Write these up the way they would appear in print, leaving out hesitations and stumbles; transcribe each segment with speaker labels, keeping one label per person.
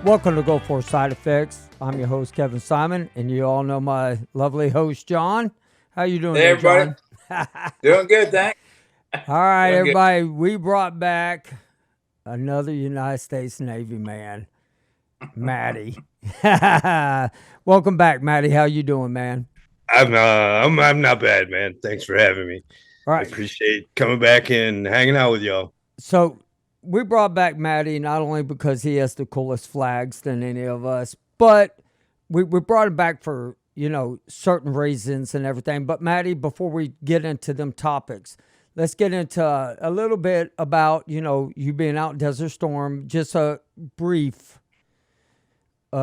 Speaker 1: Welcome to Go For Side Effects. I'm your host, Kevin Simon, and you all know my lovely host, John. How you doing
Speaker 2: Hey,
Speaker 1: there,
Speaker 2: everybody.
Speaker 1: John?
Speaker 2: Doing good, thanks.
Speaker 1: All right,
Speaker 2: Doing good.
Speaker 1: everybody. We brought back another United States Navy man, Matty. Welcome back, Matty. How you doing, man?
Speaker 3: I'm not bad, man. Thanks for having me.
Speaker 1: All
Speaker 3: I
Speaker 1: right.
Speaker 3: appreciate coming back and hanging out with y'all.
Speaker 1: So we brought back Matty not only because he has the coolest flags than any of us, but we brought him back for, certain reasons and everything. But Matty, before we get into them topics, let's get into a little bit about, you being out in Desert Storm, just a brief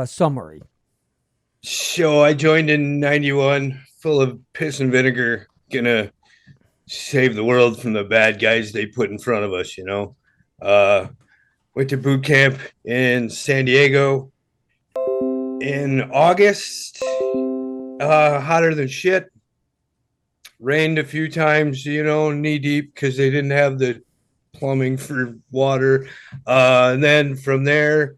Speaker 1: summary.
Speaker 3: So I joined in '91, full of piss and vinegar, gonna save the world from the bad guys they put in front of us. Went to boot camp in San Diego in August. Hotter than shit. Rained a few times, knee deep because they didn't have the plumbing for water. And then from there,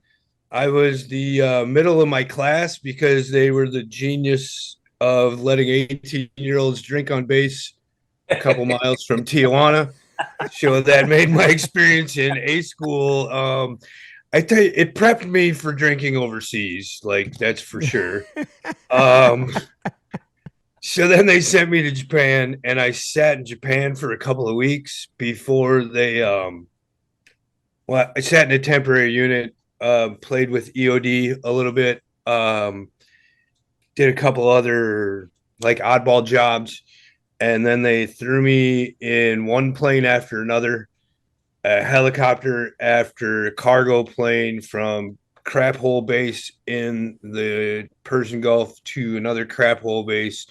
Speaker 3: I was the middle of my class because they were the genius of letting 18-year-olds drink on base a couple miles from Tijuana. So that made my experience in A school. I tell you, it prepped me for drinking overseas, like that's for sure. Um, so then they sent me to Japan, and I sat in Japan for a couple of weeks before they. Well, I sat in a temporary unit, played with EOD a little bit, did a couple other like oddball jobs, and then they threw me in one plane after another, a helicopter after a cargo plane from crap hole base in the Persian Gulf to another crap hole base.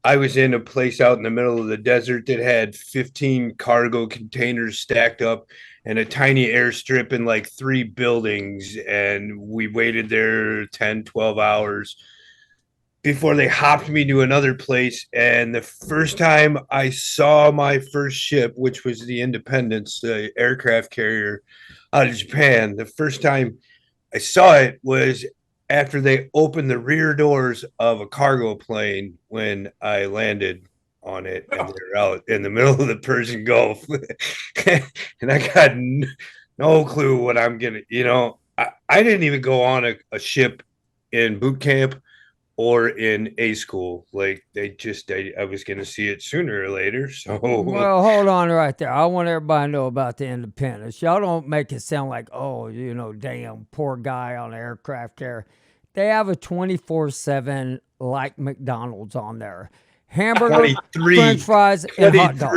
Speaker 3: I was in a place out in the middle of the desert that had 15 cargo containers stacked up and a tiny airstrip in like three buildings. And we waited there 10, 12 hours before they hopped me to another place. And the first time I saw my first ship, which was the Independence, the aircraft carrier out of Japan, the first time I saw it was after they opened the rear doors of a cargo plane when I landed on it, and we were out in the middle of the Persian Gulf. And I got no clue what I'm gonna, I didn't even go on a ship in boot camp or in A school. Like I was gonna see it sooner or later. So
Speaker 1: Well, hold on right there. I want everybody to know about the independence. Y'all don't make it sound like, oh, damn, poor guy on aircraft carrier. They have a 24/7 like McDonald's on there. Hamburger,
Speaker 3: 23,
Speaker 1: French fries, and hot dogs.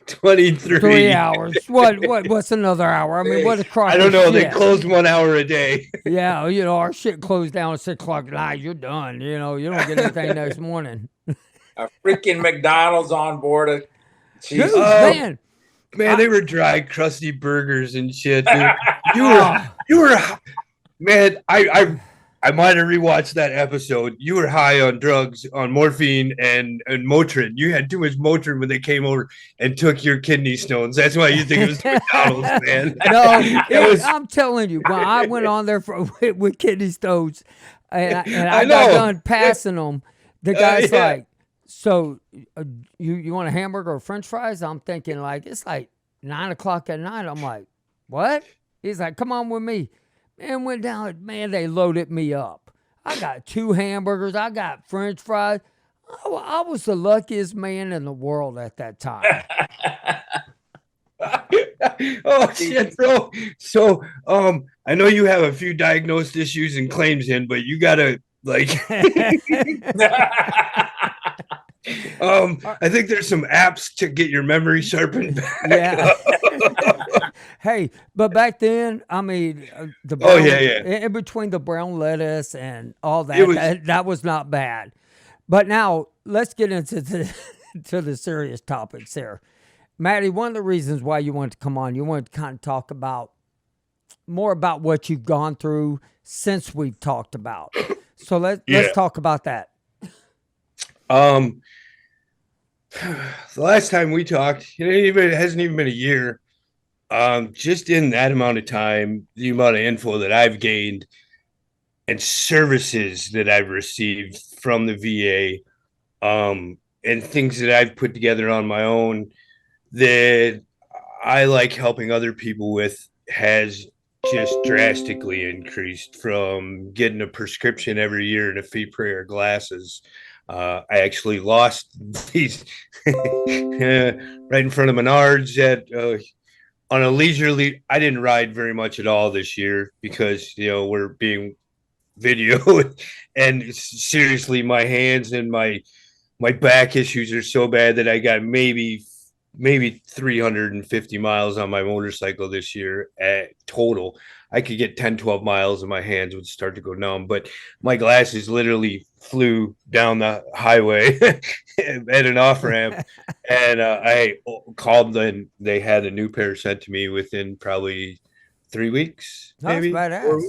Speaker 3: 23,
Speaker 1: 3
Speaker 3: 23.
Speaker 1: hours. What's another hour? I mean, what a crock
Speaker 3: I don't
Speaker 1: of
Speaker 3: know. They
Speaker 1: shit.
Speaker 3: closed 1 hour a day.
Speaker 1: Yeah, our shit closed down at 6 o'clock at night. You're done. You don't get anything next morning.
Speaker 2: A freaking McDonald's on board.
Speaker 1: Dude,
Speaker 2: Jesus.
Speaker 1: man.
Speaker 3: Man, they were dry, crusty burgers and shit, dude. You were, man. I might have rewatched that episode. You were high on drugs, on morphine and Motrin. You had too much Motrin when they came over and took your kidney stones. That's why you think it was McDonald's, man.
Speaker 1: No, I'm telling you, when I went on there with kidney stones, and I got done passing them, the guy's like, "So, you want a hamburger or French fries?" I'm thinking like it's like 9 o'clock at night. I'm like, "What?" He's like, "Come on with me." Man, went down. Man, they loaded me up. I got 2 hamburgers. I got French fries. I was the luckiest man in the world at that time.
Speaker 3: Oh shit, bro. So I know you have a few diagnosed issues and claims in, but you gotta like I think there's some apps to get your memory sharpened back.
Speaker 1: Yeah. Hey, but back then, I mean, the
Speaker 3: Oh,
Speaker 1: brown,
Speaker 3: yeah.
Speaker 1: in between the brown lettuce and all that,
Speaker 3: It was-
Speaker 1: that was not bad. But now let's get into to the serious topics here. Matty, one of the reasons why you wanted to come on, you wanted to kind of talk about more about what you've gone through since we've talked about. So let's talk about that.
Speaker 3: The last time we talked, it hasn't even been a year. Just in that amount of time, the amount of info that I've gained and services that I've received from the VA, and things that I've put together on my own that I like helping other people with has just drastically increased from getting a prescription every year and a free pair of glasses. I actually lost these right in front of Menards at on a leisurely. I didn't ride very much at all this year because we're being video and seriously, my hands and my back issues are so bad that I got maybe 350 miles on my motorcycle this year at total. I could get 10, 12 miles and my hands would start to go numb, but my glasses literally flew down the highway at an off ramp. And I called them. They had a new pair sent to me within probably 3 weeks.
Speaker 1: That's
Speaker 3: Maybe
Speaker 1: badass.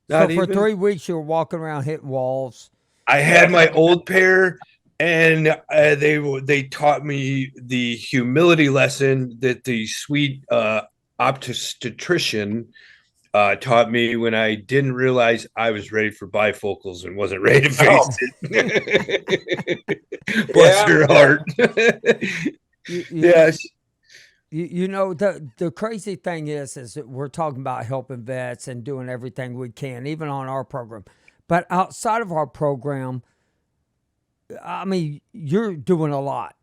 Speaker 1: So for 3 weeks, you were walking around hitting walls.
Speaker 3: I had my old pair, and they taught me the humility lesson that the sweet obstetrician taught me when I didn't realize I was ready for bifocals and wasn't ready to face it. Bless her heart. Yes.
Speaker 1: The crazy thing is that we're talking about helping vets and doing everything we can, even on our program. But outside of our program, I mean, you're doing a lot.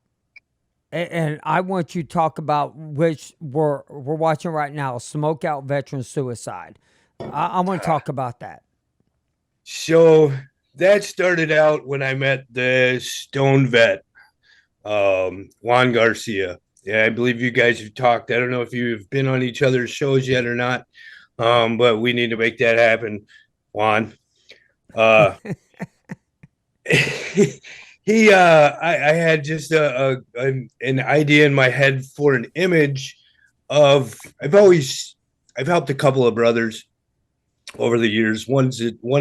Speaker 1: And I want you to talk about which we're watching right now, Smoke Out Veteran Suicide. I want to talk about that.
Speaker 3: So that started out when I met the Stone vet, Juan Garcia. Yeah, I believe you guys have talked. I don't know if you've been on each other's shows yet or not, but we need to make that happen, Juan. I had just an idea in my head for an image of. I've helped a couple of brothers over the years. One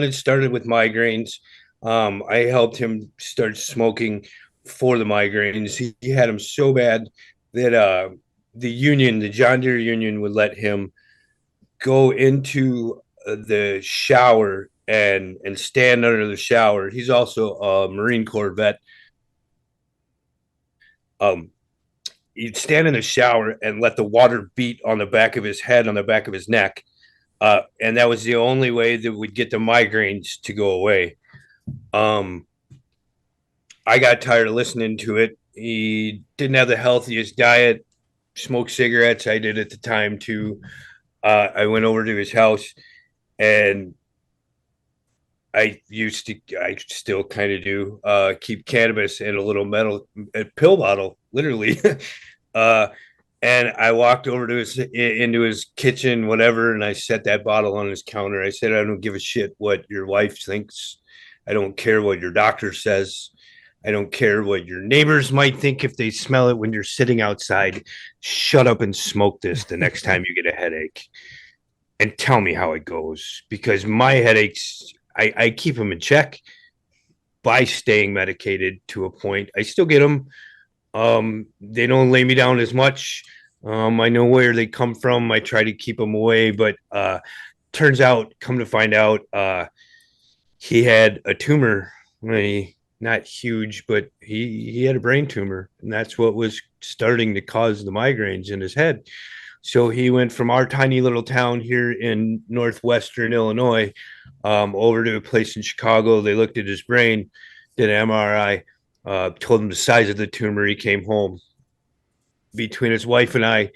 Speaker 3: had started with migraines. I helped him start smoking for the migraines. He had them so bad that the John Deere Union, would let him go into the shower and stand under the shower. He's also a Marine Corps vet. He'd stand in the shower and let the water beat on the back of his head, on the back of his neck. And that was the only way that we'd get the migraines to go away. I got tired of listening to it. He didn't have the healthiest diet, smoked cigarettes. I did at the time too. I went over to his house, and I still kind of do, keep cannabis in a little metal pill bottle, literally. And I walked over to into his kitchen, whatever, and I set that bottle on his counter. I said, I don't give a shit what your wife thinks. I don't care what your doctor says. I don't care what your neighbors might think if they smell it when you're sitting outside. Shut up and smoke this the next time you get a headache, and tell me how it goes, because my headaches, I keep them in check by staying medicated to a point. I still get them. They don't lay me down as much. I know where they come from. I try to keep them away, but turns out, come to find out, he had a tumor. Not huge, but he had a brain tumor, and that's what was starting to cause the migraines in his head. So he went from our tiny little town here in northwestern Illinois over to a place in Chicago. They looked at his brain, did an MRI, told him the size of the tumor. He came home. Between his wife and I,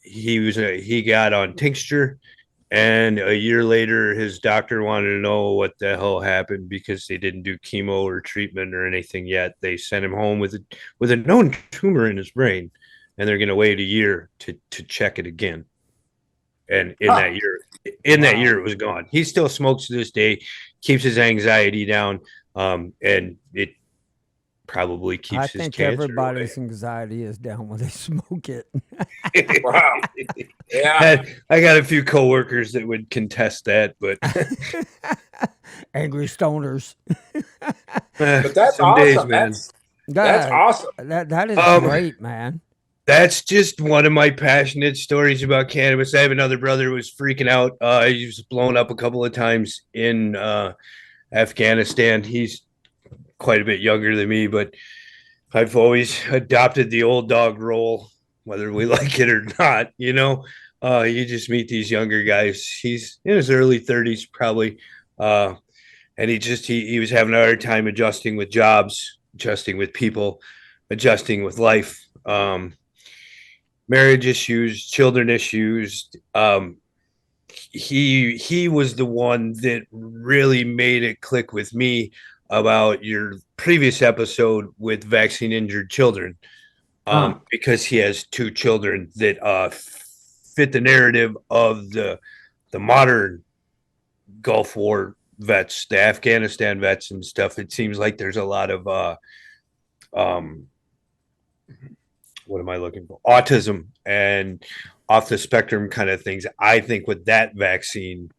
Speaker 3: he got on tincture, and a year later, his doctor wanted to know what the hell happened because they didn't do chemo or treatment or anything yet. They sent him home with a known tumor in his brain, and they're going to wait a year to check it again. And in that year, it was gone. He still smokes to this day, keeps his anxiety down, and it probably keeps his cancer away. I think
Speaker 1: everybody's anxiety is down when they smoke it.
Speaker 2: Wow. Yeah.
Speaker 3: I got a few coworkers that would contest that, but
Speaker 1: angry stoners.
Speaker 2: But that's awesome,
Speaker 3: days, man.
Speaker 2: That's awesome.
Speaker 1: That is great, man.
Speaker 3: That's just one of my passionate stories about cannabis. I have another brother who was freaking out. He was blown up a couple of times in Afghanistan. He's quite a bit younger than me, but I've always adopted the old dog role, whether we like it or not. You just meet these younger guys. He's in his early 30s, probably. And he was having a hard time adjusting with jobs, adjusting with people, adjusting with life. Marriage issues, children issues. He was the one that really made it click with me about your previous episode with vaccine injured children, because he has two children that fit the narrative of the modern Gulf War vets, the Afghanistan vets and stuff. It seems like there's a lot of what am I looking for? Autism and off the spectrum kind of things. I think with that vaccine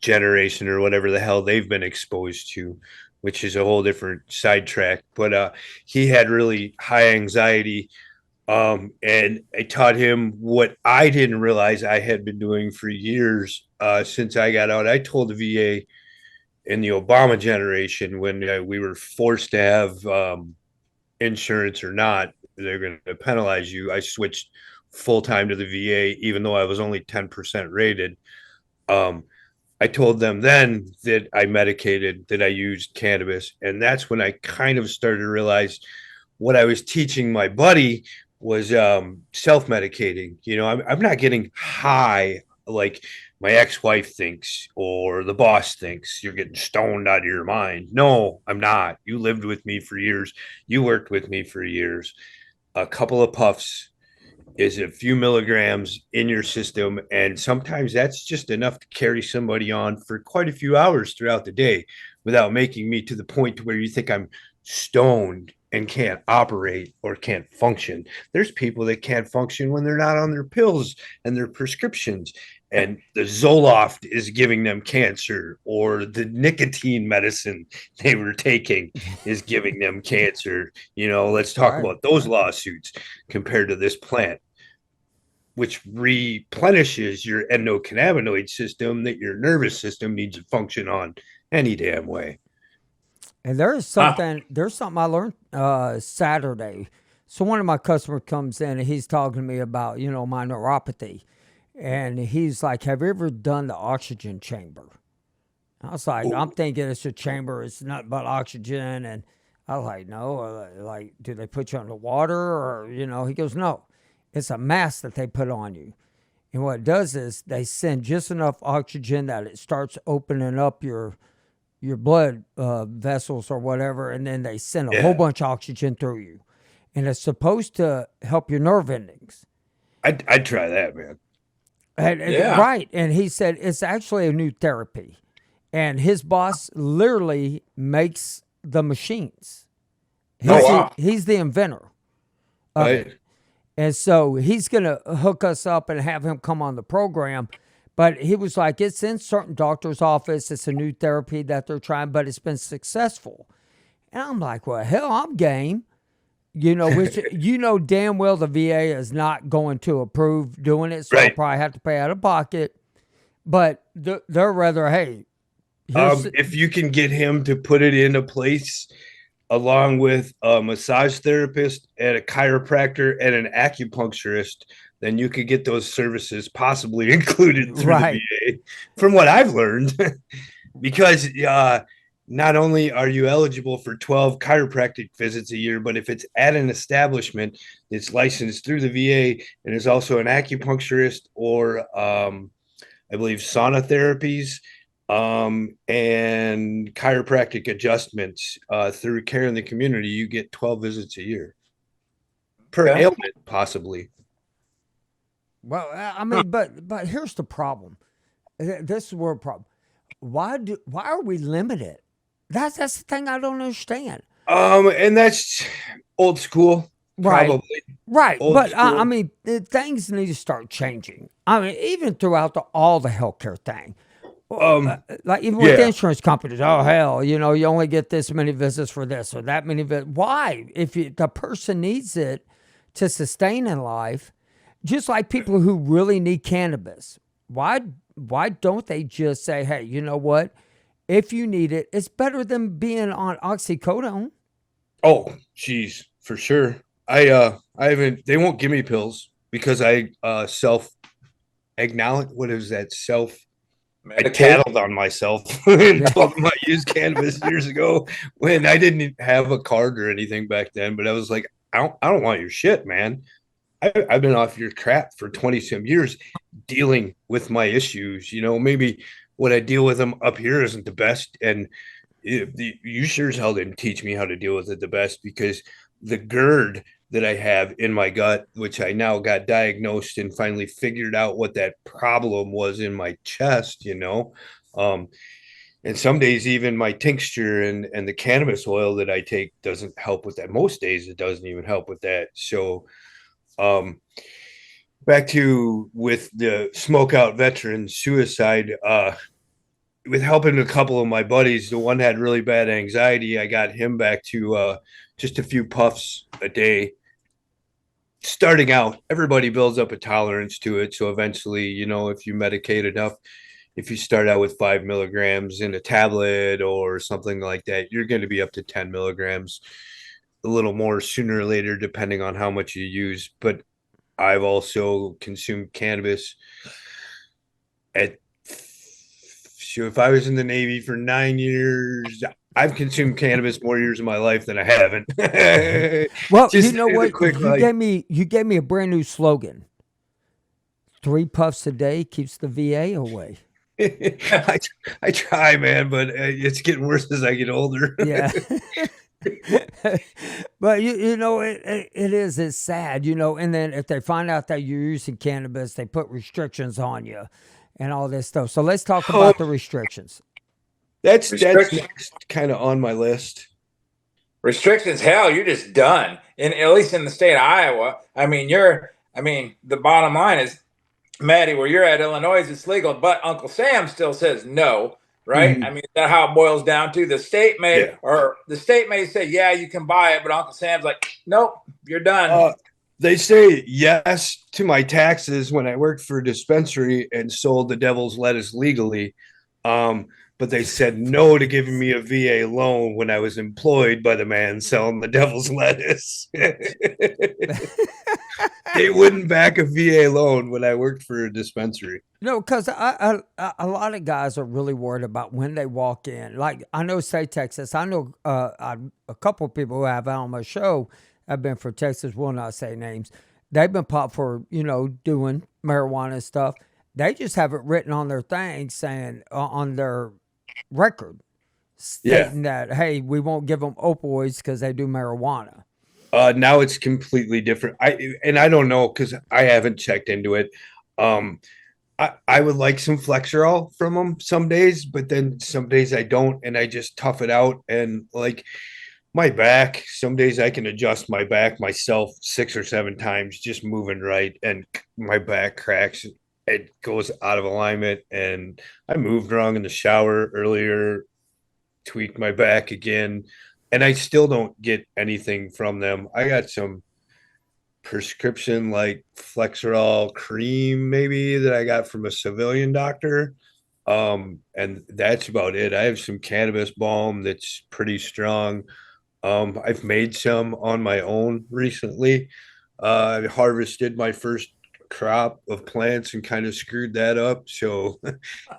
Speaker 3: generation or whatever the hell they've been exposed to, which is a whole different sidetrack. But he had really high anxiety. And I taught him what I didn't realize I had been doing for years since I got out. I told the VA in the Obama generation when we were forced to have insurance or not, they're going to penalize you. I switched full time to the VA, even though I was only 10% rated. I told them then that I medicated, that I used cannabis. And that's when I kind of started to realize what I was teaching my buddy was self-medicating. I'm not getting high like my ex-wife thinks or the boss thinks. You're getting stoned out of your mind. No, I'm not. You lived with me for years. You worked with me for years. A couple of puffs is a few milligrams in your system, and sometimes that's just enough to carry somebody on for quite a few hours throughout the day without making me to the point to where you think I'm stoned and can't operate or can't function. There's people that can't function when they're not on their pills and their prescriptions, and the Zoloft is giving them cancer, or the nicotine medicine they were taking is giving them cancer. Let's talk about those lawsuits compared to this plant, which replenishes your endocannabinoid system that your nervous system needs to function on any damn way.
Speaker 1: And there's something I learned Saturday. So one of my customers comes in and he's talking to me about, my neuropathy. And he's like, have you ever done the oxygen chamber? I was like, I'm thinking it's a chamber. It's not but oxygen. And I was like, no. Like, do they put you under water? Or, he goes, no. It's a mask that they put on you. And what it does is they send just enough oxygen that it starts opening up your blood vessels or whatever. And then they send a whole bunch of oxygen through you. And it's supposed to help your nerve endings.
Speaker 3: I'd try that, man.
Speaker 1: Right. And he said it's actually a new therapy. And his boss literally makes the machines. He's the inventor of it. And so he's going to hook us up and have him come on the program. But he was like, it's in certain doctor's office. It's a new therapy that they're trying, but it's been successful. And I'm like, well, hell, I'm game. Which damn well the VA is not going to approve doing it, so I'll probably have to pay out of pocket. But they're rather, hey.
Speaker 3: If you can get him to put it into place along with a massage therapist and a chiropractor and an acupuncturist, then you could get those services possibly included through the VA, from what I've learned. Because not only are you eligible for 12 chiropractic visits a year, but if it's at an establishment that's licensed through the VA and is also an acupuncturist or I believe sauna therapies and chiropractic adjustments through Care in the Community, you get 12 visits a year per ailment, possibly.
Speaker 1: Well, I mean, but here's the problem. This is where the problem. Why are we limited? That's the thing I don't understand.
Speaker 3: And that's old school, probably.
Speaker 1: Right. But I mean, things need to start changing. I mean, even throughout all the healthcare thing. Like even with the insurance companies, oh hell, you only get this many visits for this or that many visits. Why? If the person needs it to sustain in life, just like people who really need cannabis. Why don't they just say, hey, you know what? If you need it, it's better than being on oxycodone.
Speaker 3: Oh, geez, for sure. I haven't. They won't give me pills because I self acknowledge. What is that? I tattled on myself and told them I used cannabis years ago when I didn't have a card or anything back then. But I was like, I don't want your shit, man. I've been off your crap for 20 some years dealing with my issues. You know, maybe what I deal with them up here isn't the best. And you sure as hell didn't teach me how to deal with it the best, because the GERD that I have in my gut, which I now got diagnosed and finally figured out what that problem was in my chest, you know. And some days even my tincture and the cannabis oil that I take doesn't help with that. Most days it doesn't even help with that. So back to with the smokeout veteran suicide, with helping a couple of my buddies, the one had really bad anxiety. I got him back to just a few puffs a day. Starting out, everybody builds up a tolerance to it. So eventually, you know, if you medicate enough, if you start out with 5 milligrams in a tablet or something like that, you're going to be up to 10 milligrams, a little more sooner or later, depending on how much you use. But I've also consumed cannabis at, if I was in the Navy for 9 years, I've consumed cannabis more years of my life than I haven't.
Speaker 1: Well, you know what? You gave me a brand new slogan. 3 puffs a day keeps the VA away.
Speaker 3: I try, man, but it's getting worse as I get older.
Speaker 1: Yeah. But you know, it's sad, you know. And then if they find out that you're using cannabis, they put restrictions on you and all this stuff. So let's talk about the restrictions.
Speaker 3: That's next kind of on my list.
Speaker 2: Restrictions, hell, you're just done. At least in the state of Iowa. I mean, the bottom line is, Matty, where you're at, Illinois, it's legal, but Uncle Sam still says no, right? Mm-hmm. I mean, is that how it boils down to? The state may say, yeah, you can buy it, but Uncle Sam's like, nope, you're done.
Speaker 3: They say yes to my taxes when I worked for a dispensary and sold the devil's lettuce legally. But they said no to giving me a VA loan when I was employed by the man selling the devil's lettuce. They wouldn't back a VA loan when I worked for a dispensary.
Speaker 1: No, because a lot of guys are really worried about when they walk in. Like, I know, say, Texas. I know a couple of people who have on my show have been from Texas, will not say names. They've been popped for, you know, doing marijuana and stuff. They just have it written on their thing saying, on their record, stating that, hey, we won't give them opioids because they do marijuana.
Speaker 3: Now it's completely different. I don't know, because I haven't checked into it. I would like some Flexerol from them some days, but then some days I don't, and I just tough it out. And like my back, some days I can adjust my back myself 6 or 7 times, just moving right, and my back cracks. It goes out of alignment, and I moved wrong in the shower earlier, tweaked my back again, and I still don't get anything from them. I got some prescription like Flexerol cream maybe that I got from a civilian doctor. And that's about it. I have some cannabis balm that's pretty strong. I've made some on my own recently. I harvested my first crop of plants and kind of screwed that up. So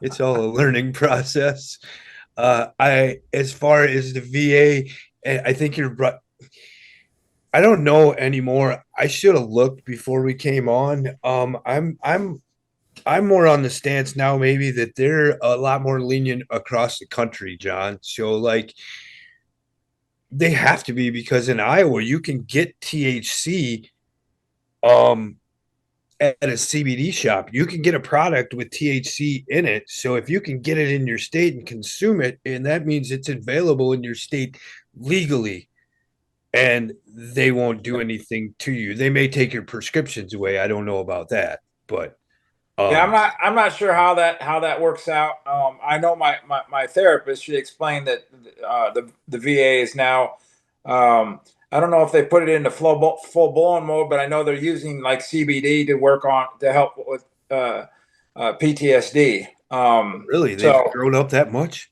Speaker 3: it's all a learning process. As far as the VA, I think I don't know anymore. I should have looked before we came on. I'm more on the stance now, maybe, that they're a lot more lenient across the country, John. So like, they have to be, because in Iowa you can get THC at a CBD shop. You can get a product with THC in it. So if you can get it in your state and consume it, and that means it's available in your state legally, and they won't do anything to you. They may take your prescriptions away. I don't know about that, but
Speaker 2: I'm not sure how that works out. I know my therapist, she explained that the VA is now I don't know if they put it into full blown mode, but I know they're using like CBD to help with PTSD.
Speaker 3: Really, they've
Speaker 2: so
Speaker 3: grown up that much?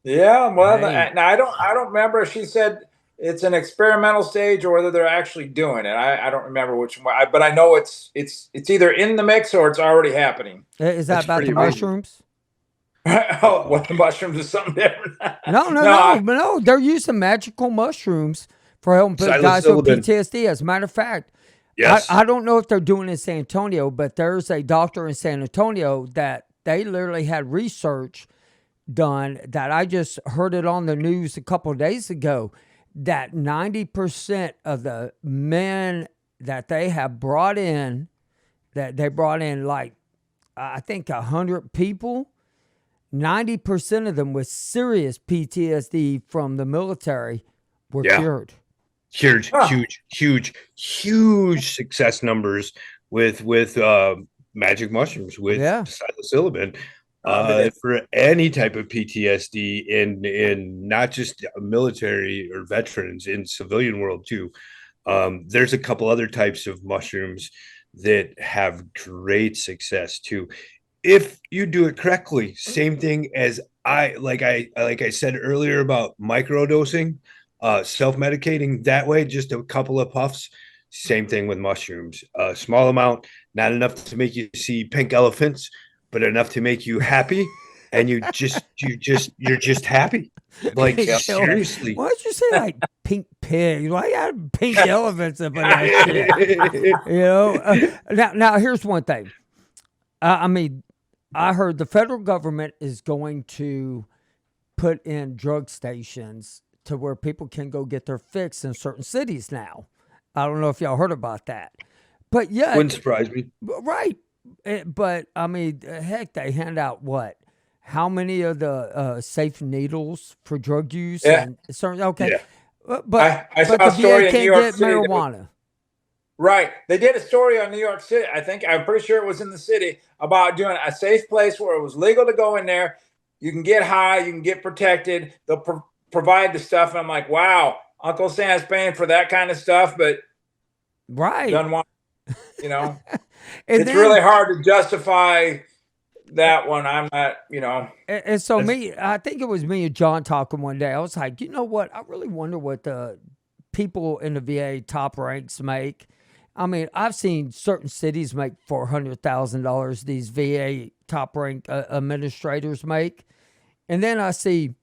Speaker 2: yeah, well,
Speaker 1: Hey.
Speaker 2: I don't remember if she said it's an experimental stage or whether they're actually doing it. I don't remember which one, but I know it's either in the mix or it's already happening.
Speaker 1: Is that
Speaker 3: That's
Speaker 1: about the
Speaker 3: pretty amazing.
Speaker 1: mushrooms?
Speaker 2: Oh, what, the mushrooms is something different.
Speaker 1: No. They're using magical mushrooms for helping guys with
Speaker 3: Psilocybin.
Speaker 1: PTSD. As a matter of fact,
Speaker 3: Yes.
Speaker 1: I don't know if they're doing it in San Antonio, but there's a doctor in San Antonio that they literally had research done that I just heard it on the news a couple of days ago that 90% of the men that they have brought in, that they brought in like, I think 100 people, 90% of them with serious PTSD from the military were
Speaker 3: Yeah.
Speaker 1: cured.
Speaker 3: Huge,
Speaker 2: Huh.
Speaker 3: huge success numbers with magic mushrooms, with psilocybin. For any type of PTSD in not just military or veterans, in civilian world too. There's a couple other types of mushrooms that have great success too, if you do it correctly. Same thing as I said earlier about microdosing, self-medicating that way, just a couple of puffs. Same thing with mushrooms. A small amount, not enough to make you see pink elephants, but enough to make you happy, and you're just happy. Like, seriously.
Speaker 1: Why don't you say like pink pig? Why you got pink elephants up in that shit? Now here's one thing. I mean, I heard the federal government is going to put in drug stations to where people can go get their fix in certain cities now. I don't know if y'all heard about that, but yeah,
Speaker 3: wouldn't surprise me.
Speaker 1: Right. But I mean, heck, they hand out what? How many of the safe needles for drug use?
Speaker 2: Yeah.
Speaker 1: And certain, okay.
Speaker 2: Yeah.
Speaker 1: But
Speaker 2: I saw
Speaker 1: the
Speaker 2: a story
Speaker 1: VA
Speaker 2: in New
Speaker 1: can't
Speaker 2: York
Speaker 1: get
Speaker 2: City.
Speaker 1: marijuana.
Speaker 2: Right. They did a story on New York City. I'm pretty sure it was in the city, about doing a safe place where it was legal to go in there. You can get high, you can get protected. They'll provide the stuff. And I'm like, wow, Uncle Sam's paying for that kind of stuff, but doesn't want, it's really hard to justify that one. I'm not,
Speaker 1: And so I think it was me and John talking one day. I was like, you know what? I really wonder what the people in the VA top ranks make. I mean, I've seen certain cities make $400,000. These VA top rank administrators make, and then I see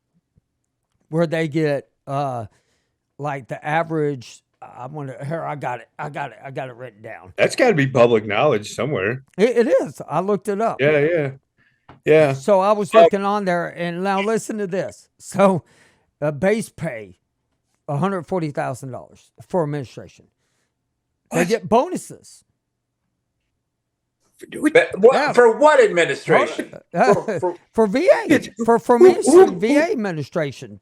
Speaker 1: where they get like the average. I wonder. Here, I got it written down.
Speaker 3: That's got to be public knowledge somewhere.
Speaker 1: It is. I looked it up.
Speaker 3: Yeah.
Speaker 1: So I was looking on there, and now listen to this. So, base pay, $140,000 for administration. They get bonuses.
Speaker 2: For what administration?
Speaker 1: For VA. For VA administration.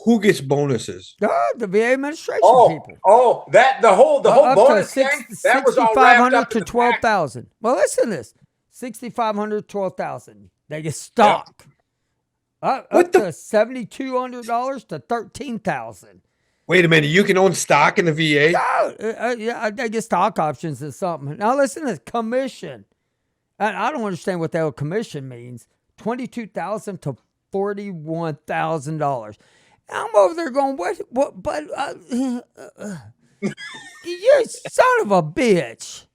Speaker 3: Who gets bonuses?
Speaker 1: The VA administration people.
Speaker 2: Oh, the whole bonus thing. That was all wrapped up
Speaker 1: to
Speaker 2: in
Speaker 1: $12,000. Well, listen to this: $6,500, $12,000. They get stock. Up to $7,200 to $13,000.
Speaker 3: Wait a minute, you can own stock in the VA?
Speaker 1: Yeah, they get stock options or something. Now listen to this: commission. I don't understand what the hell commission means. $22,000 to $41,000. I'm over there going, what? But you son of a bitch.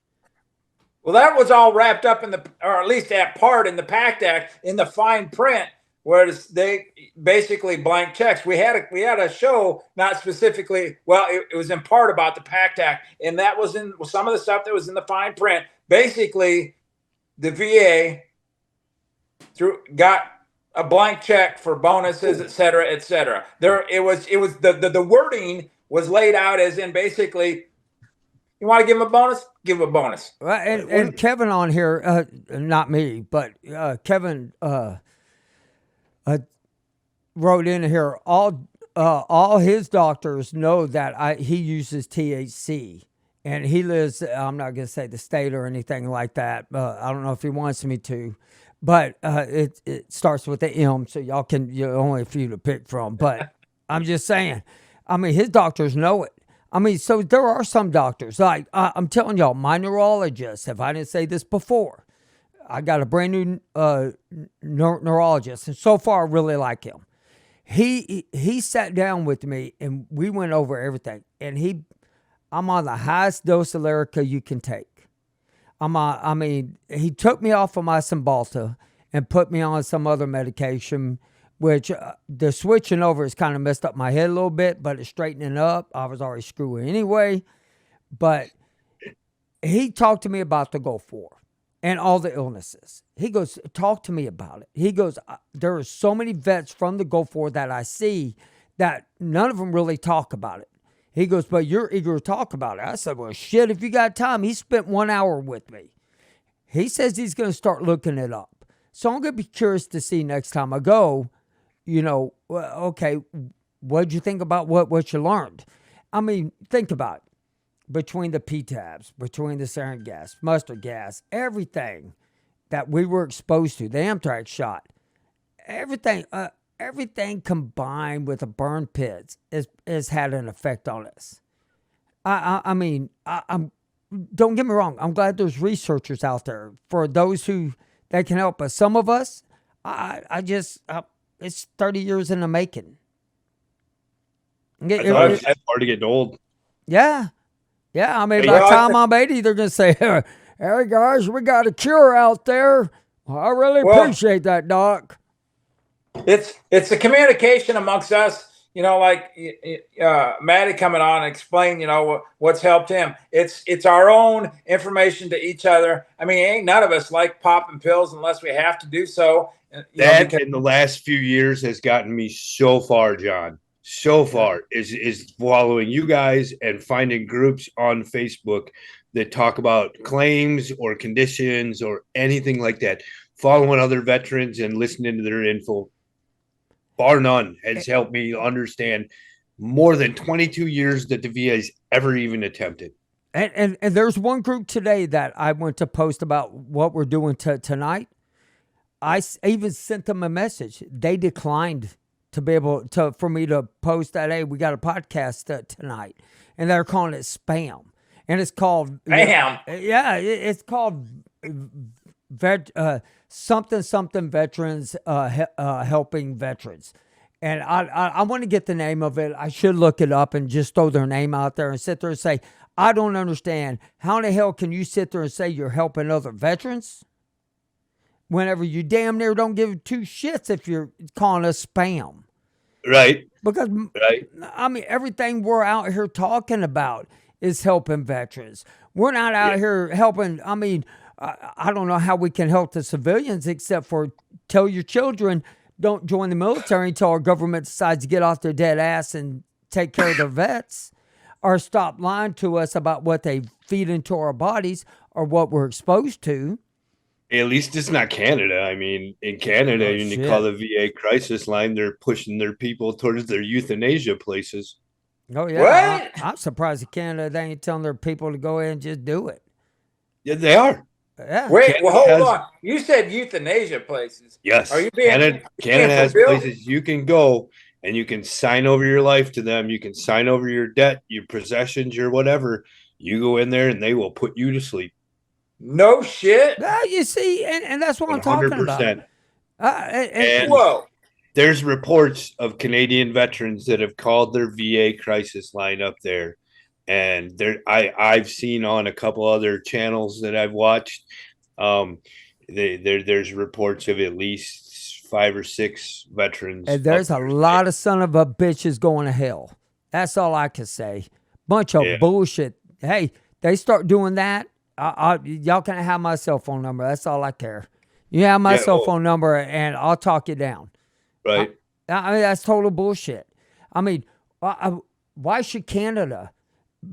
Speaker 2: Well, that was all wrapped up or at least that part in the PACT Act, in the fine print, where they basically blank checks. We had a show, not specifically, well, it was in part about the PACT Act, and that was in some of the stuff that was in the fine print. Basically, the VA got a blank check for bonuses, et cetera, et cetera. It was the wording was laid out as in basically, you want to give him a bonus? Give him a bonus.
Speaker 1: And Kevin on here, not me, but Kevin wrote in here, all his doctors know that he uses THC, and he lives, I'm not going to say the state or anything like that. I don't know if he wants me to, but it starts with the M, so y'all only a few to pick from. But I'm just saying, I mean, his doctors know it. I mean, so there are some doctors. Like I'm telling y'all, my neurologist, if I didn't say this before, I got a brand new neurologist, and so far I really like him. He sat down with me and we went over everything. And I'm on the highest dose of Lyrica you can take. He took me off of my Cymbalta and put me on some other medication, which the switching over has kind of messed up my head a little bit, but it's straightening up. I was already screwing anyway. But he talked to me about the Gulf War and all the illnesses. He goes, talk to me about it. He goes, there are so many vets from the Gulf War that I see that none of them really talk about it. He goes, but you're eager to talk about it. I said, well, shit, if you got time. He spent 1 hour with me. He says he's going to start looking it up. So I'm going to be curious to see next time I go, okay, what'd you think about what you learned? I mean, think about it. Between the P-tabs, between the sarin gas, mustard gas, everything that we were exposed to, the anthrax shot, everything combined with the burn pits has had an effect on us. I'm don't get me wrong. I'm glad there's researchers out there for those that can help us. Some of us, it's 30 years in the making.
Speaker 3: It's hard to get old.
Speaker 1: Yeah. Yeah, I mean, by the time I'm 80, they're going to say, hey, guys, we got a cure out there. I really appreciate that, Doc.
Speaker 2: It's the communication amongst us, like Matty coming on and explain, what's helped him. It's our own information to each other. I mean, ain't none of us like popping pills unless we have to do so.
Speaker 3: That in the last few years has gotten me so far, John. So far is following you guys and finding groups on Facebook that talk about claims or conditions or anything like that. Following other veterans and listening to their info, bar none, has helped me understand more than 22 years that the VA has ever even attempted.
Speaker 1: And there's one group today that I went to post about what we're doing tonight. I even sent them a message. They declined to be able to, for me to post that, hey, we got a podcast tonight. And they're calling it spam. And it's called, it's called something veterans, helping veterans. And I want to get the name of it. I should look it up and just throw their name out there and sit there and say, I don't understand. How in the hell can you sit there and say you're helping other veterans whenever you damn near don't give two shits if you're calling us spam?
Speaker 3: Right.
Speaker 1: Because, I mean, everything we're out here talking about is helping veterans. We're not out here helping. I mean, I don't know how we can help the civilians except for tell your children don't join the military until our government decides to get off their dead ass and take care of their vets, or stop lying to us about what they feed into our bodies or what we're exposed to.
Speaker 3: At least it's not Canada. I mean, in Canada, when you call the VA crisis line, they're pushing their people towards their euthanasia places.
Speaker 1: Oh, yeah. What? I'm surprised in Canada they ain't telling their people to go ahead and just do it.
Speaker 3: Yeah, they are.
Speaker 2: Yeah. Wait, hold on. You said euthanasia places.
Speaker 3: Yes. Are you being Canada has places you can go and you can sign over your life to them. You can sign over your debt, your possessions, your whatever. You go in there and they will put you to sleep.
Speaker 2: No shit.
Speaker 1: You see, and that's what 100%. I'm talking about.
Speaker 2: Whoa.
Speaker 3: There's reports of Canadian veterans that have called their VA crisis line up there. And I've seen on a couple other channels that I've watched, there's reports of at least 5 or 6 veterans.
Speaker 1: And there's a lot of son of a bitches going to hell. That's all I can say. Bunch of bullshit. Hey, they start doing that. Y'all can have my cell phone number. That's all I care. You have my cell phone number, and I'll talk you down.
Speaker 3: Right.
Speaker 1: I mean, that's total bullshit. I mean, why should Canada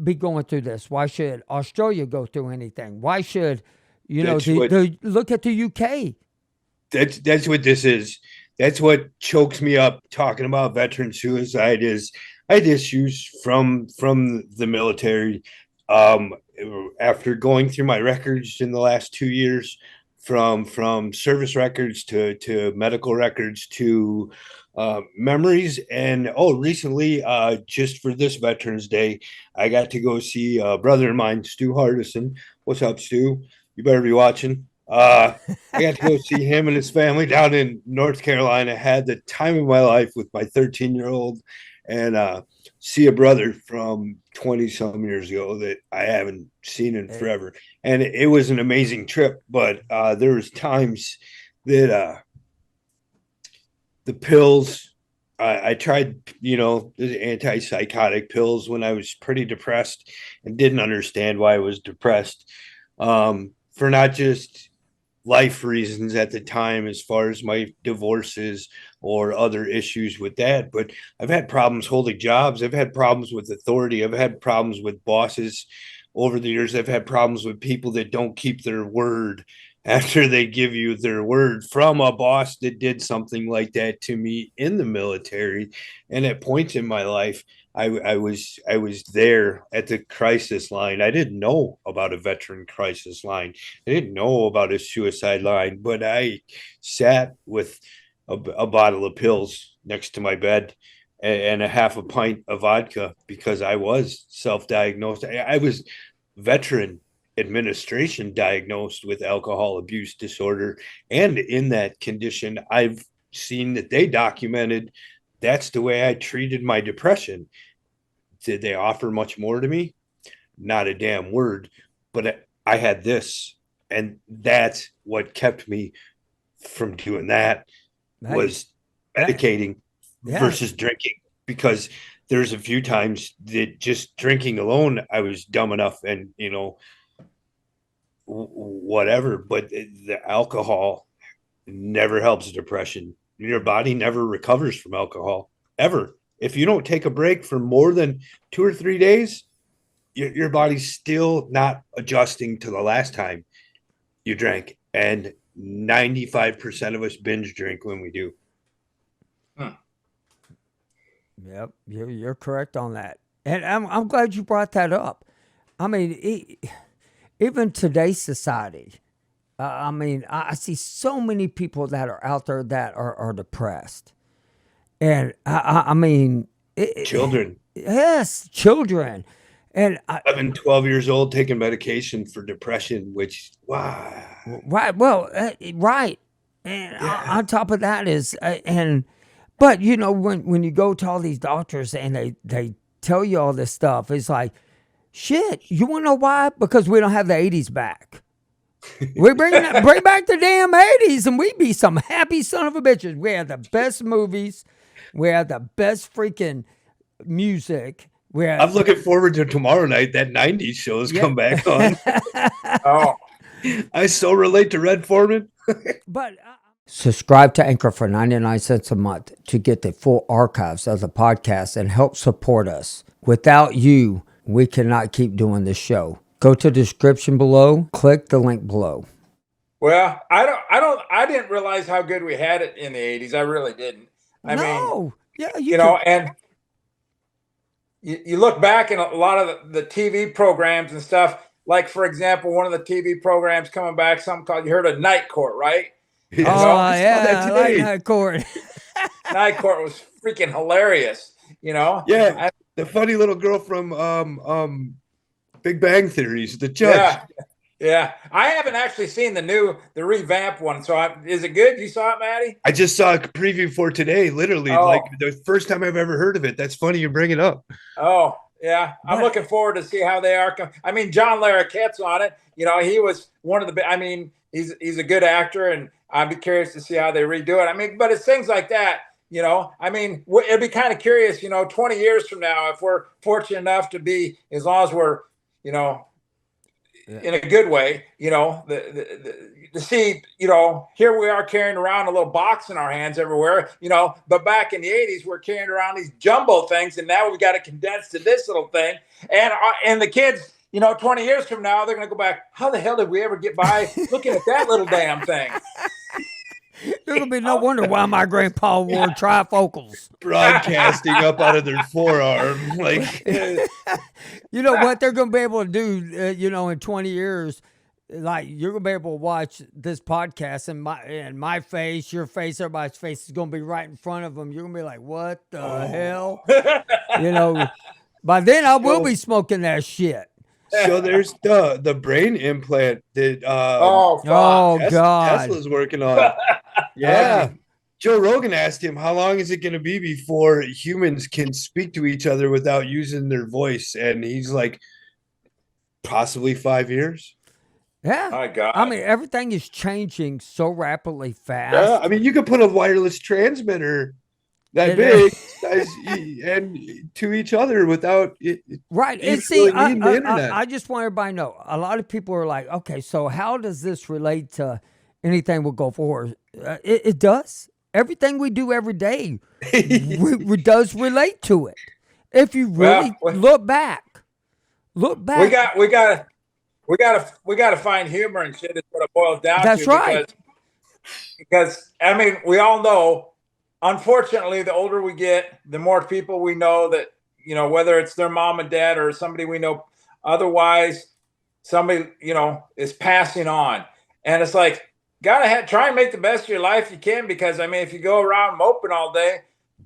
Speaker 1: be going through this? Why should Australia go through anything? Why should, look at the UK?
Speaker 3: That's what this is. That's what chokes me up talking about veteran suicide is I had issues from the military. After going through my records in the last 2 years, from service records to medical records to memories. And recently, just for this Veterans Day, I got to go see a brother of mine, Stu Hardison. What's up, Stu? You better be watching. I got to go see him and his family down in North Carolina. Had the time of my life with my 13-year-old, and see a brother from 20 some years ago that I haven't seen in forever. And it was an amazing trip, but there was times that the pills, I tried, the antipsychotic pills when I was pretty depressed and didn't understand why I was depressed, for not just life reasons at the time, as far as my divorces or other issues with that. But I've had problems holding jobs. I've had problems with authority. I've had problems with bosses over the years. I've had problems with people that don't keep their word after they give you their word, from a boss that did something like that to me in the military. And at points in my life, I was there at the crisis line. I didn't know about a veteran crisis line. I didn't know about a suicide line, but I sat with a bottle of pills next to my bed and a half a pint of vodka because I was self-diagnosed. I was veteran administration diagnosed with alcohol abuse disorder. And in that condition, I've seen that they documented that's the way I treated my depression. Did they offer much more to me? Not a damn word. But I had this, and that's what kept me from doing that, was medicating versus drinking. Because there's a few times that just drinking alone, I was dumb enough and, whatever, but the alcohol never helps depression. Your body never recovers from alcohol, ever. If you don't take a break for more than 2 or 3 days, your body's still not adjusting to the last time you drank. And 95% of us binge drink when we do.
Speaker 1: Yep, you're correct on that, and I'm glad you brought that up. I mean, even today's society, I see so many people that are out there that are depressed, and
Speaker 3: children.
Speaker 1: Yes, children, and
Speaker 3: 11, 12 years old taking medication for depression, which wow,
Speaker 1: right, well, right, and on top of that is But when you go to all these doctors and they tell you all this stuff, it's like, shit. You want to know why? Because we don't have the '80s back. We bring back the damn '80s, and we be some happy son of a bitches. We have the best movies. We have the best freaking music.
Speaker 3: I'm looking forward to tomorrow night. That '90s shows come back on. Oh, I so relate to Red Foreman.
Speaker 1: But. Subscribe to Anchor for 99 cents a month to get the full archives of the podcast and help support us. Without you, we cannot keep doing this show. Go to the description below, click the link below.
Speaker 2: Well, I didn't realize how good we had it in the '80s. I really didn't. I mean, and you look back in a lot of the TV programs and stuff, like, for example, one of the TV programs coming back, something called, you heard of Night Court, right?
Speaker 1: I like Night Court.
Speaker 2: Night Court was freaking hilarious,
Speaker 3: Yeah, the funny little girl from Big Bang Theories, the judge.
Speaker 2: Yeah. I haven't actually seen the revamped one. So is it good? You saw it, Matty?
Speaker 3: I just saw a preview for today, literally, like the first time I've ever heard of it. That's funny you bring it up.
Speaker 2: Oh, yeah. I'm looking forward to see how they are. I mean, John Larroquette's on it. He was one of the, he's a good actor, and I'd be curious to see how they redo it. But it's things like that, it'd be kind of curious, 20 years from now, if we're fortunate enough to be, as long as we're, in a good way, to see, here we are carrying around a little box in our hands everywhere, but back in the '80s, we're carrying around these jumbo things, and now we've got it condensed to this little thing. And the kids, 20 years from now, they're going to go back, how the hell did we ever get by looking at that little damn thing?
Speaker 1: It'll be no wonder why my grandpa wore trifocals.
Speaker 3: Broadcasting up out of their forearm. Like,
Speaker 1: you know what they're going to be able to do, in 20 years, like you're gonna be able to watch this podcast, and my face, your face, everybody's face is gonna be right in front of them. You're gonna be like, "What the hell?" You know. By then, I will be smoking that shit.
Speaker 3: So there's the brain implant that
Speaker 2: Oh, fuck.
Speaker 1: Oh God,
Speaker 3: Tesla's working on. Yeah. Joe Rogan asked him, how long is it going to be before humans can speak to each other without using their voice? And he's like, possibly 5 years.
Speaker 1: yeah.
Speaker 2: My God.
Speaker 1: I mean, everything is changing so rapidly fast.
Speaker 3: Yeah, I mean, you could put a wireless transmitter that big and to each other without it.
Speaker 1: Right. And see, I just want everybody to know, a lot of people are like, okay, so how does this relate to anything we'll go forward? It does. Everything we do every day does relate to it. If you really look back.
Speaker 2: We got to find humor and shit is what it boils down to.
Speaker 1: That's right.
Speaker 2: Because I mean, we all know, unfortunately, the older we get, the more people we know that, you know, whether it's their mom and dad or somebody we know, otherwise somebody, you know, is passing on. And it's like, gotta try and make the best of your life you can, because I mean, if you go around moping all day, it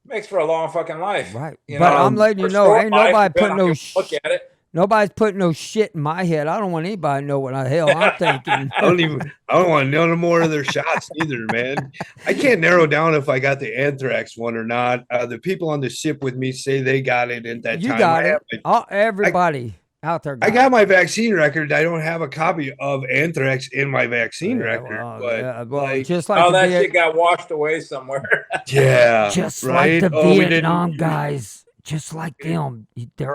Speaker 2: makes for a long fucking life.
Speaker 1: Right.
Speaker 2: You
Speaker 1: but
Speaker 2: know?
Speaker 1: I'm letting you know, ain't nobody putting no
Speaker 2: look at it.
Speaker 1: Nobody's putting no shit in my head. I don't want anybody to know what the hell I'm thinking.
Speaker 3: I don't want to know no more of their shots either, man. I can't narrow down if I got the anthrax one or not. The people on the ship with me say they got it at that time.
Speaker 1: You got it. Everybody out there.
Speaker 3: I got my vaccine record. I don't have a copy of anthrax in my vaccine record. But
Speaker 1: just like
Speaker 2: that shit got washed away somewhere.
Speaker 3: Yeah.
Speaker 1: Just like the Vietnam guys. Just like them,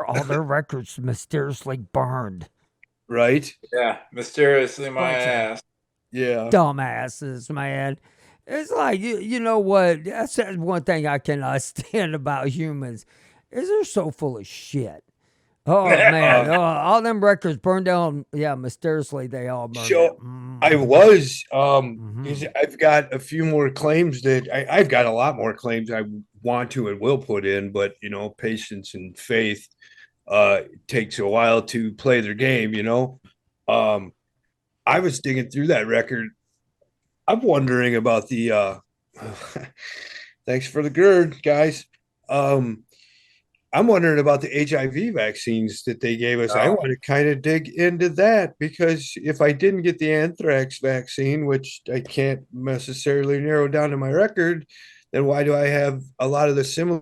Speaker 1: all their records mysteriously burned.
Speaker 3: Right?
Speaker 2: Yeah, mysteriously my ass.
Speaker 3: Yeah.
Speaker 1: Dumbasses, man. It's like, you know what? That's one thing I cannot stand about humans is they're so full of shit. Oh, man. All them records burned down. Yeah, mysteriously they all burned down.
Speaker 3: I was. I've got a few more claims that I've got a lot more claims I want to and will put in, but you know, patience and faith takes a while to play their game, you know. I was digging through that record. I'm wondering about the thanks for the GERD, guys. I'm wondering about the HIV vaccines that they gave us. I want to kind of dig into that, because if I didn't get the anthrax vaccine, which I can't necessarily narrow down to my record, then why do I have a lot of the similar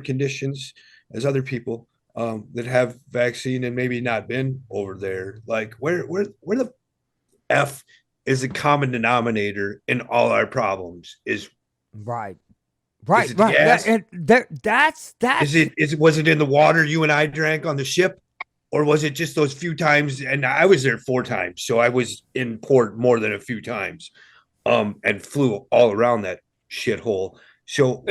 Speaker 3: conditions as other people that have vaccine and maybe not been over there? Like where the F is the common denominator in all our problems? Is
Speaker 1: right.
Speaker 3: Right.
Speaker 1: That's
Speaker 3: was it in the water you and I drank on the ship, or was it just those few times? And I was there 4 times, so I was in port more than a few times, and flew all around that shithole. So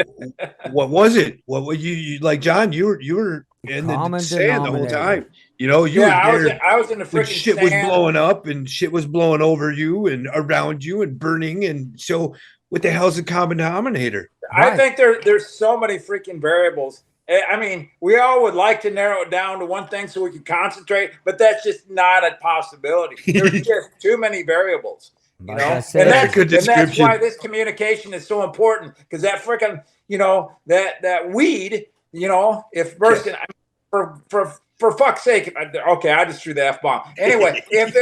Speaker 3: what was it? What were you like, John? You were in the sand the whole time. You know,
Speaker 2: I was in the freaking
Speaker 3: shit
Speaker 2: sand.
Speaker 3: was blowing up and shit was blowing over you and around you and burning. And so what the hell's the common denominator?
Speaker 2: I think there's so many freaking variables. I mean, we all would like to narrow it down to one thing so we can concentrate, but that's just not a possibility. There's just too many variables. You know, and that's why this communication is so important, because that freaking, you know, that weed, you know, if person, for fuck's sake, okay, I just threw the F-bomb. Anyway, if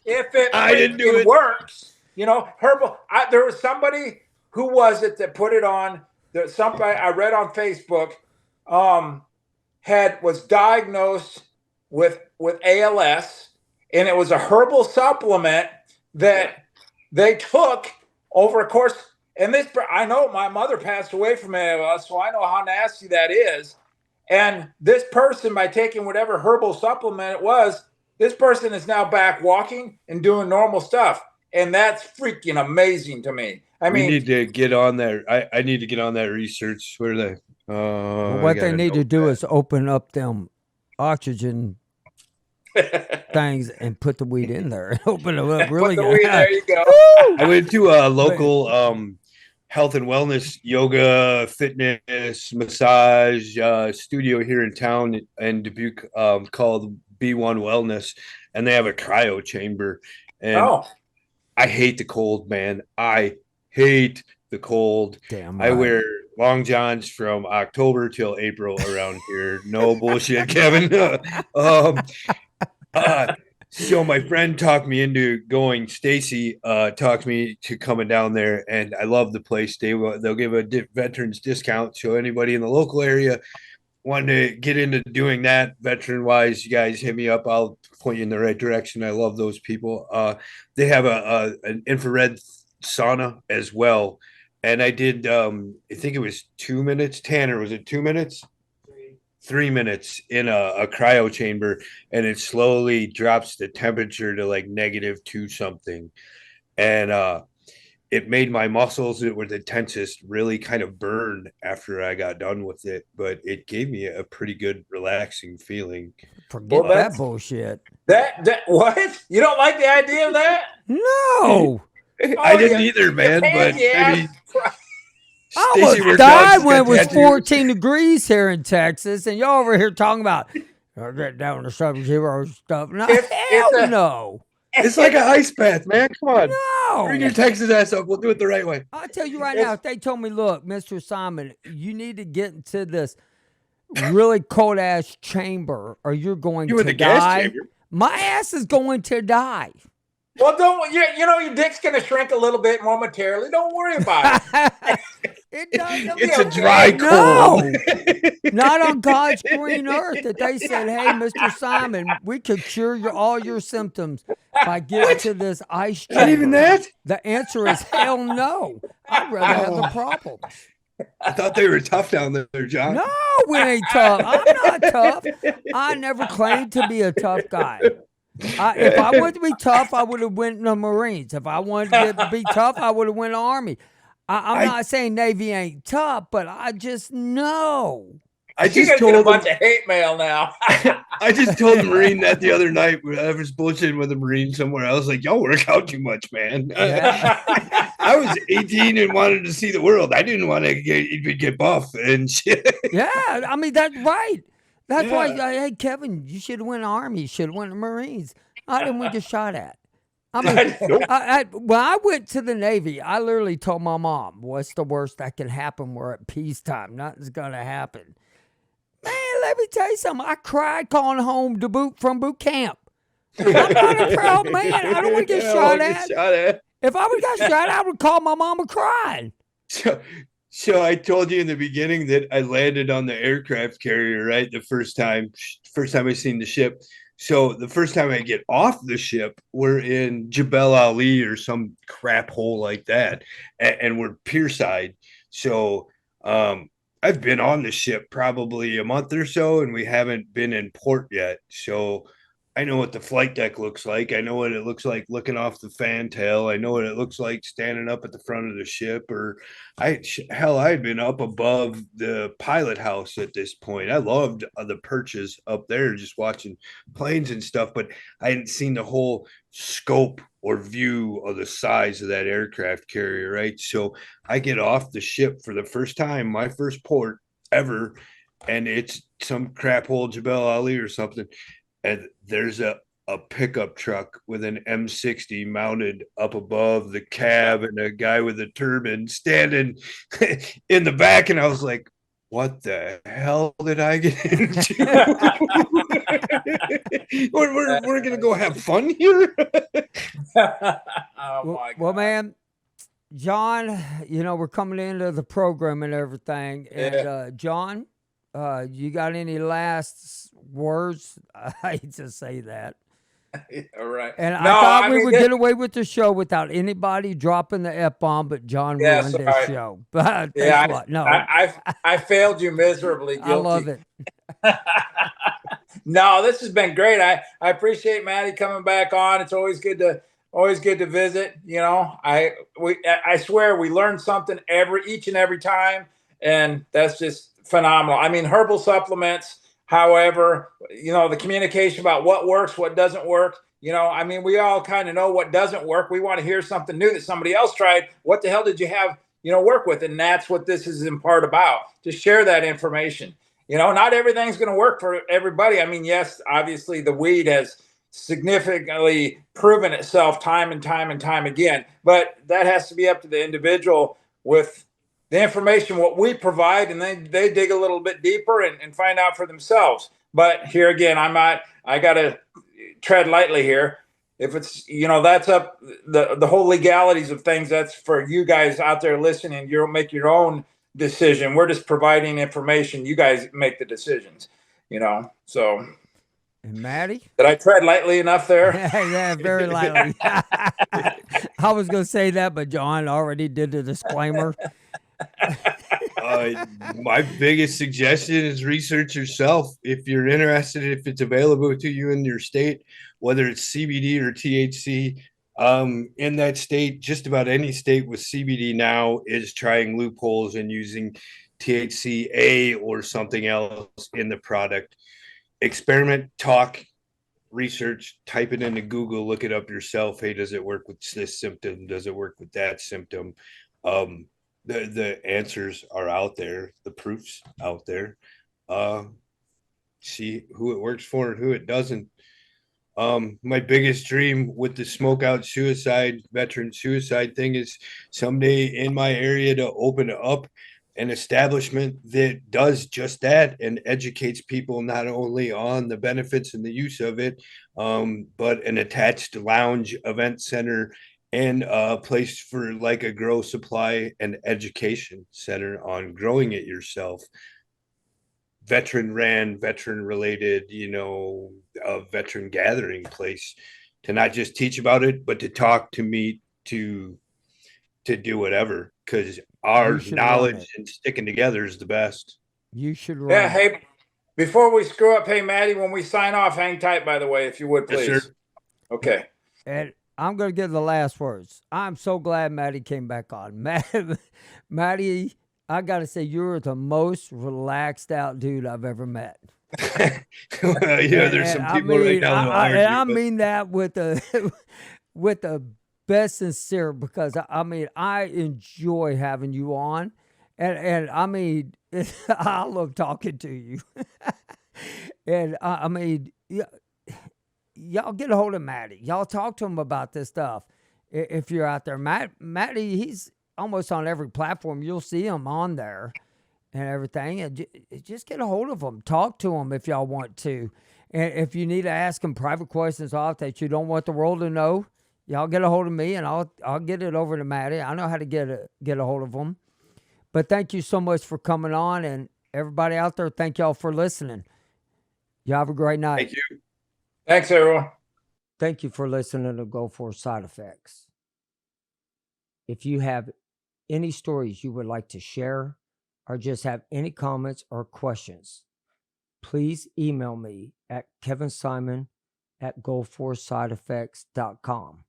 Speaker 2: it works, works, you know, herbal. There was somebody, who was it that put it on? Somebody I read on Facebook was diagnosed with ALS. And it was a herbal supplement that they took over a course. And this, I know my mother passed away from ALS, so I know how nasty that is. And this person, by taking whatever herbal supplement it was, this person is now back walking and doing normal stuff. And that's freaking amazing to me. I mean,
Speaker 3: we need to get on there. I need to get on that research. Where they?
Speaker 1: What they need to do is open up them oxygen things and put the weed in there and open them up. Really
Speaker 2: put the weed, there you go.
Speaker 3: I went to a local health and wellness, yoga, fitness, massage studio here in town in Dubuque called B1 Wellness, and they have a cryo chamber. And
Speaker 2: Oh,
Speaker 3: I hate the cold, man. I hate the cold.
Speaker 1: Damn
Speaker 3: I
Speaker 1: right.
Speaker 3: wear long johns from October till April around here. No bullshit, Kevin. So my friend talked me into going. Stacy talked me to coming down there, and I love the place. They'll give a veterans discount. So anybody in the local area wanting to get into doing that veteran wise, you guys hit me up. I'll point you in the right direction. I love those people. They have an infrared sauna as well, and I did. I think it was 2 minutes. Tanner, was it 2 minutes? 3 minutes in a cryo chamber, and it slowly drops the temperature to like -2 something, and it made my muscles that were the tensest really kind of burn after I got done with it, but it gave me a pretty good relaxing feeling.
Speaker 1: Forget that bullshit.
Speaker 2: That what? You don't like the idea of that?
Speaker 1: No.
Speaker 3: I didn't either, man. But maybe
Speaker 1: I almost died when it was 14 degrees here in Texas, and y'all over here talking about get down to sub-zero stuff. No, hell no.
Speaker 3: It's like an ice bath, man. Come on.
Speaker 1: No.
Speaker 3: Bring your Texas ass up. We'll do it the right way.
Speaker 1: I'll tell you right now, if they told me, look, Mr. Simon, you need to get into this really cold-ass chamber or you're going to die. Gas chamber? My ass is going to die.
Speaker 2: Well, don't you know your dick's gonna shrink a little bit momentarily. Don't worry about it.
Speaker 3: It's a dry cold.
Speaker 1: No, not on God's green earth that they said, hey, Mr. Simon, we could cure all your symptoms by getting to this ice chamber.
Speaker 3: Not even that?
Speaker 1: The answer is hell no. I'd rather have the problems.
Speaker 3: I thought they were tough down there, John.
Speaker 1: No, we ain't tough. I'm not tough. I never claimed to be a tough guy. If I wanted to be tough, I would have went in the Marines. If I wanted to be tough, I would have went in the Army. I'm not saying Navy ain't tough, but I just know.
Speaker 2: I just told a bunch of hate mail now.
Speaker 3: I just told the Marine that the other night. I was bullshitting with a Marine somewhere. I was like, y'all work out too much, man. Yeah. I was 18 and wanted to see the world. I didn't want to get buff and shit.
Speaker 1: Yeah, I mean, that's right. That's why, hey, Kevin, you should have went Army. You should have went the Marines. I didn't want to get shot at. I mean, when I went to the Navy, I literally told my mom, what's the worst that can happen? We're at peacetime. Nothing's going to happen. Man, let me tell you something. I cried calling home from boot camp. I'm not a proud man. I don't want to get shot at. If I would have got shot, I would call my mama crying.
Speaker 3: So I told you in the beginning that I landed on the aircraft carrier, right? The first time I seen the ship. So the first time I get off the ship, we're in Jebel Ali or some crap hole like that. And we're pierside. So I've been on the ship probably a month or so, and we haven't been in port yet. So I know what the flight deck looks like. I know what it looks like looking off the fantail. I know what it looks like standing up at the front of the ship. Or I'd been up above the pilot house at this point. I loved the perches up there, just watching planes and stuff. But I hadn't seen the whole scope or view of the size of that aircraft carrier, right? So I get off the ship for the first time, my first port ever, and it's some crap hole Jebel Ali or something. And there's a pickup truck with an M60 mounted up above the cab and a guy with a turban standing in the back. And I was like, what the hell did I get into? we're going to go have fun here?
Speaker 2: Oh, my God.
Speaker 1: Well, man, John, we're coming into the program and everything. And John, you got any last words? I hate to say that.
Speaker 2: All right.
Speaker 1: And I thought we would get away with the show without anybody dropping the F-bomb, but John ruined this show. But no.
Speaker 2: I failed you miserably. Guilty.
Speaker 1: I love it.
Speaker 2: No, this has been great. I appreciate Matty coming back on. It's always good to visit. I swear we learn something each and every time, and that's just phenomenal. I mean, herbal supplements. However, the communication about what works, what doesn't work, we all kind of know what doesn't work. We want to hear something new that somebody else tried. What the hell did you have, work with? And that's what this is in part about, to share that information. not everything's going to work for everybody. I mean, yes, obviously the weed has significantly proven itself time and time and time again, but that has to be up to the individual with the information what we provide, and then they dig a little bit deeper and find out for themselves. But here again, I got to tread lightly here. If it's, that's up the whole legalities of things, that's for you guys out there listening. You'll make your own decision. We're just providing information. You guys make the decisions, so.
Speaker 1: And Matty?
Speaker 2: Did I tread lightly enough there?
Speaker 1: Yeah, very lightly. I was going to say that, but John already did the disclaimer.
Speaker 3: My biggest suggestion is research yourself. If you're interested, if it's available to you in your state, whether it's CBD or THC, in that state, just about any state with CBD now is trying loopholes and using THCA or something else in the product. Experiment, talk, research, type it into Google, look it up yourself. Hey, does it work with this symptom? Does it work with that symptom? The answers are out there, the proof's out there. See who it works for and who it doesn't. My biggest dream with the smoke out suicide, veteran suicide thing is someday in my area to open up an establishment that does just that and educates people not only on the benefits and the use of it, but an attached lounge, event center, and a place for like a grow supply and education center on growing it yourself. Veteran ran, veteran related, a veteran gathering place to not just teach about it, but to talk, to meet, to do whatever, because our knowledge and sticking together is the best.
Speaker 1: You should run.
Speaker 2: Yeah. Hey, before we screw up, hey, Matty, when we sign off, hang tight, by the way, if you would, please.
Speaker 3: Yes, sir.
Speaker 2: Okay.
Speaker 1: And I'm going to give the last words. I'm so glad Matty came back on. Matty, I got to say, you're the most relaxed out dude I've ever met.
Speaker 3: There's some people right now that argue.
Speaker 1: I mean that with the best sincere, because I enjoy having you on, and I mean I love talking to you. And y'all get a hold of Matty. Y'all talk to him about this stuff if you're out there. Matty, he's almost on every platform. You'll see him on there and everything. And just get a hold of him. Talk to him if y'all want to. And if you need to ask him private questions off that you don't want the world to know, y'all get a hold of me, and I'll get it over to Matty. I know how to get a hold of him. But thank you so much for coming on, and everybody out there, thank y'all for listening. Y'all have a great night.
Speaker 3: Thank you.
Speaker 2: Thanks, everyone.
Speaker 1: Thank you for listening to Go For Side Effects. If you have any stories you would like to share, or just have any comments or questions, please email me at kevinsimon@goforsideeffects.com.